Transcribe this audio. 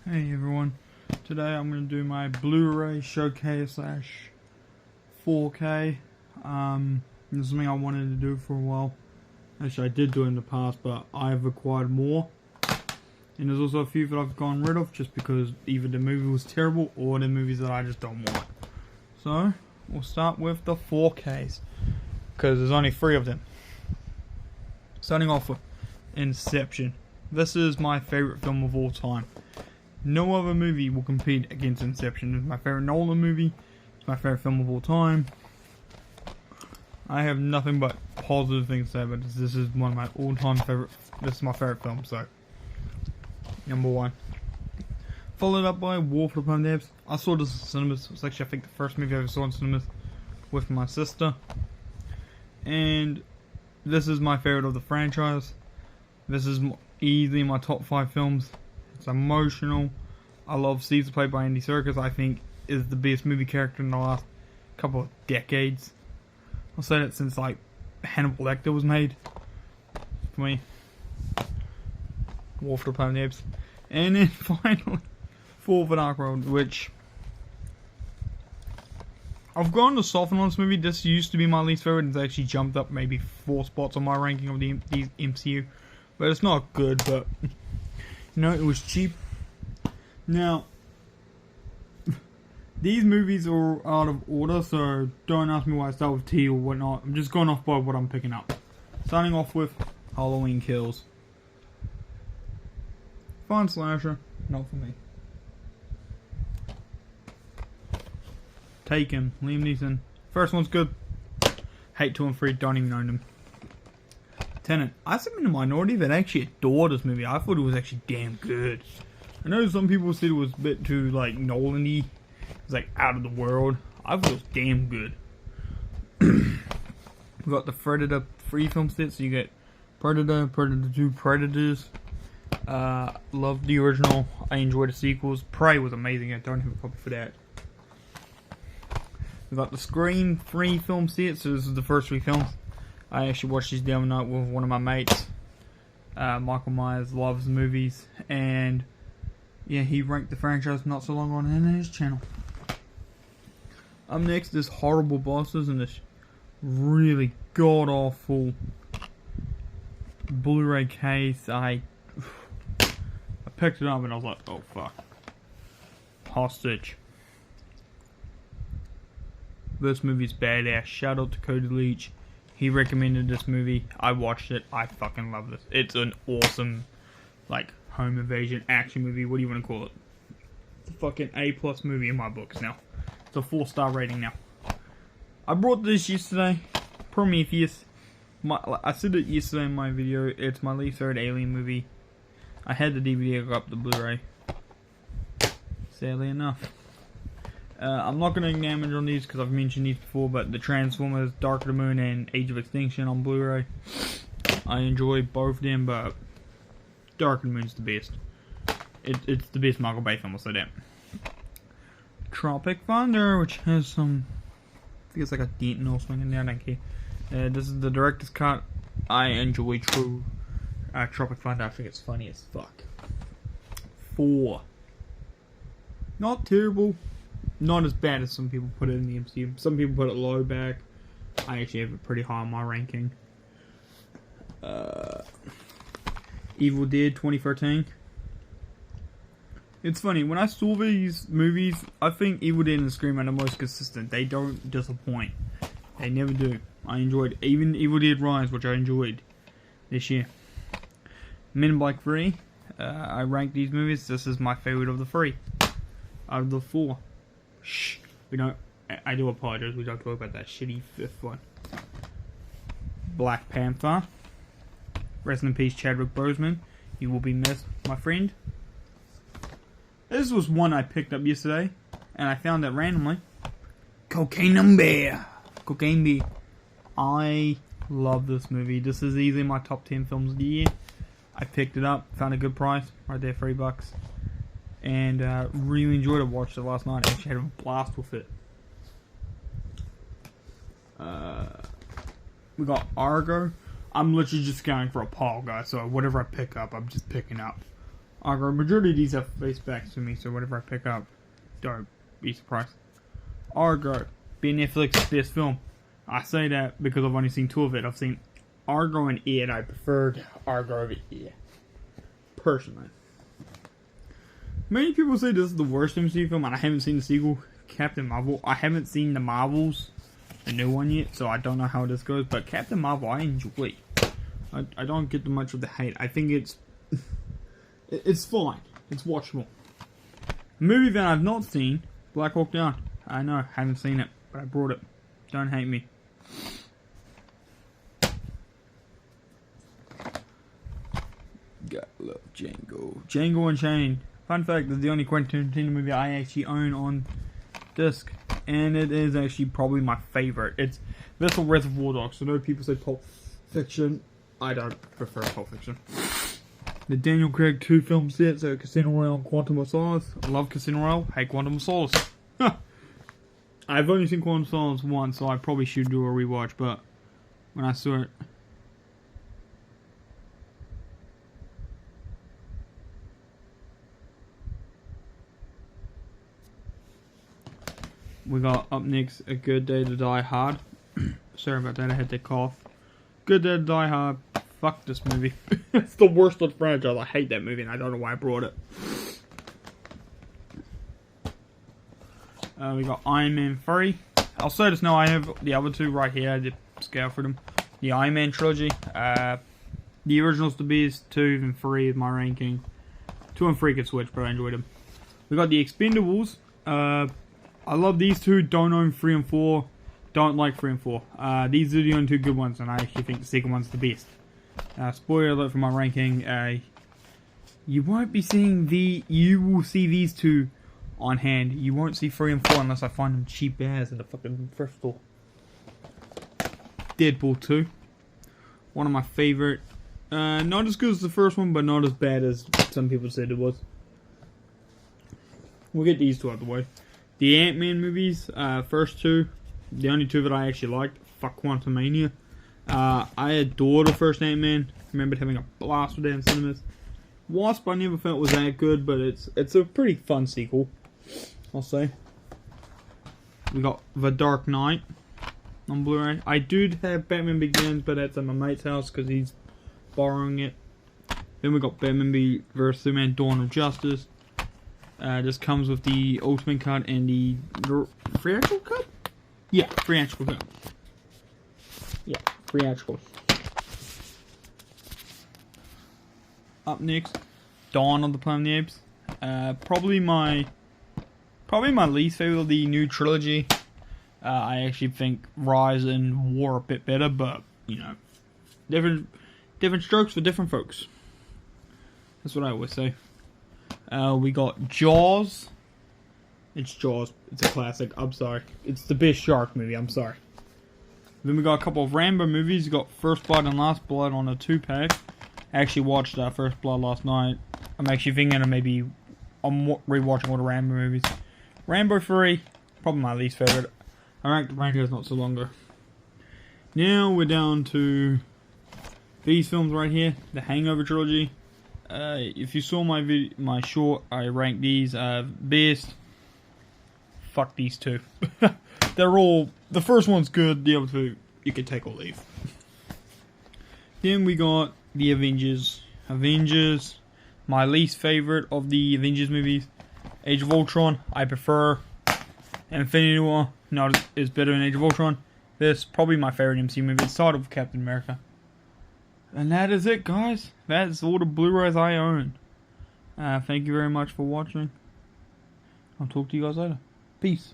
Hey everyone, today I'm going to do my Blu Ray showcase / 4K. This is something I wanted to do for a while. Actually I did do it in the past, but I've acquired more. And there's also a few that I've gone rid of just because either the movie was terrible or the movies that I just don't want. So, we'll start with the 4Ks, because there's only 3 of them. Starting off with Inception. This is my favorite film of all time. No other movie will compete against Inception. It's my favorite Nolan movie. It's my favorite film of all time. I have nothing but positive things to say about this. This is one of my all-time favorite. This is my favorite film. So, number 1. Followed up by War for the Planet of the Apes. I saw this in cinemas. It was actually, I think, the first movie I ever saw in cinemas with my sister. And this is my favorite of the franchise. This is easily my top 5 films. It's emotional. I love Caesar, played by Andy Serkis. I think is the best movie character in the last couple of decades. I'll say that since like Hannibal Lecter was made. For me, War for the Planet of the Apes. And then finally, Fall for Dark World, which I've gone to soften on this movie. This used to be my least favorite. It's actually jumped up maybe 4 spots on my ranking of the MCU. But it's not good, but you know, it was cheap. Now, these movies are out of order, so don't ask me why I start with T or whatnot. I'm just going off by what I'm picking up. Starting off with Halloween Kills. Fun slasher, not for me. Taken, Liam Neeson. First one's good. Hate 2 and 3, don't even own them. Tenet. I think I'm in the minority that actually adored this movie. I thought it was actually damn good. I know some people said it was a bit too like Nolan-y. It was like out of the world. I thought it was damn good. We got the Predator 3 film set, so you get Predator, Predator 2, Predators. Love the original. I enjoyed the sequels. Prey was amazing. I don't have a copy for that. We got the Scream 3 film set, so this is the first 3 films. I actually watched these the other night with one of my mates. Michael Myers loves movies, and yeah, he ranked the franchise not so long on his channel. Up next is Horrible Bosses, and this really god awful Blu Ray case. I picked it up and I was like, oh fuck. Hostage. This movie's badass. Shout out to Cody Leach. He recommended this movie. I watched it. I fucking love this. It's an awesome, like, home invasion action movie. What do you want to call it? It's a fucking A+ movie in my books now. It's a 4-star rating now. I brought this yesterday. Prometheus. I said it yesterday in my video. It's my least favorite Alien movie. I had the DVD. I got up the Blu-ray. Sadly enough. I'm not going to examine on these because I've mentioned these before, but the Transformers, Dark of the Moon, and Age of Extinction on Blu-ray. I enjoy both of them, but Dark of the Moon's the best. It's the best Michael Bay film, I'll say that. Tropic Thunder, which has some, I think it's like a dent or something in there, I don't care. This is the director's cut. I enjoy Tropic Thunder. I think it's funny as fuck. 4. Not terrible. Not as bad as some people put it in the MCU. Some people put it low back. I actually have it pretty high on my ranking. Evil Dead 2013. It's funny, when I saw these movies, I think Evil Dead and Scream are the most consistent. They don't disappoint. They never do. I enjoyed even Evil Dead Rise, which I enjoyed this year. Men in Black 3. I rank these movies. This is my favorite of the 3. Out of the 4. Shh. We don't. I do apologize. We don't talk about that shitty 5th one. Black Panther. Rest in peace, Chadwick Boseman. You will be missed, my friend. This was one I picked up yesterday, and I found it randomly. Cocaine Bear. Cocaine Bear. I love this movie. This is easily my top 10 films of the year. I picked it up, found a good price, right there, $3. And really enjoyed it. Watched it last night. Actually had a blast with it. We got Argo. I'm literally just going for a pile, guys. So whatever I pick up, I'm just picking up. Argo. Majority of these have face backs to me, so whatever I pick up, don't be surprised. Argo, be Netflix's best film. I say that because I've only seen 2 of it. I've seen Argo and Air, and I preferred Argo over Air. Personally. Many people say this is the worst MCU film, and I haven't seen the sequel, Captain Marvel. I haven't seen the Marvels, the new one yet, so I don't know how this goes, but Captain Marvel I enjoy. I don't get much of the hate. I think it's fine. It's watchable. A movie that I've not seen, Black Hawk Down. I know, haven't seen it, but I brought it. Don't hate me. Gotta love Django. Django Unchained. Fun fact, it's the only Quentin Tarantino movie I actually own on disc. And it is actually probably my favorite. It's Vessel Reservoir Dogs. So I know people say Pulp Fiction. I don't prefer Pulp Fiction. The Daniel Craig 2 film set, so Casino Royale and Quantum of Solace. I love Casino Royale, hate Quantum of Solace. I've only seen Quantum of Solace once, so I probably should do a rewatch, but when I saw it... We got up next A Good Day to Die Hard. Sorry about that, I had to cough. Good Day to Die Hard. Fuck this movie. It's the worst of the franchise. I hate that movie and I don't know why I brought it. We got Iron Man 3. I'll say this now, I have the other 2 right here. I did scale for them. The Iron Man trilogy. The original's the best. 2 and 3 is my ranking. 2 and 3 could switch, but I enjoyed them. We got the Expendables. I love these 2. Don't own 3 and 4. Don't like 3 and 4. These are the only 2 good ones, and I actually think the second one's the best. Spoiler alert for my ranking. You won't be seeing you will see these 2 on hand. You won't see 3 and 4 unless I find them cheap as in the fucking thrift store. Deadpool 2. One of my favorite. Not as good as the first one, but not as bad as some people said it was. We'll get these 2 out of the way. The Ant-Man movies, first 2. The only 2 that I actually liked. Fuck Quantumania. I adore the first Ant-Man. Remembered having a blast with it in cinemas. Wasp I never felt was that good, but it's a pretty fun sequel, I'll say. We got The Dark Knight on Blu-ray. I do have Batman Begins, but that's at my mate's house because he's borrowing it. Then we got Batman vs Superman: Dawn of Justice. This comes with the Ultimate Cut and the theatrical cut? Yeah, theatrical cut. Yeah, theatrical. Up next, Dawn of the Planet of the Apes. Probably my least favorite of the new trilogy. I actually think Rise and War are a bit better, but you know, different strokes for different folks. That's what I always say. We got Jaws. It's Jaws. It's a classic. I'm sorry. It's the best shark movie. I'm sorry. Then we got a couple of Rambo movies. We got First Blood and Last Blood on a 2-pack. I actually watched First Blood last night. I'm actually thinking of maybe rewatching all the Rambo movies. Rambo 3, probably my least favorite. I ranked Rambo's not so long ago. Now we're down to these films right here, the Hangover trilogy. If you saw my short, I ranked these best. Fuck these 2. They're all, the first one's good, the other 2 you can take or leave. Then we got the Avengers. Avengers, my least favorite of the Avengers movies. Age of Ultron, I prefer. Infinity War, not as better than Age of Ultron. This probably my favorite MCU movie. It started with Captain America. And that is it, guys. That's all the Blu-rays I own. Thank you very much for watching. I'll talk to you guys later. Peace.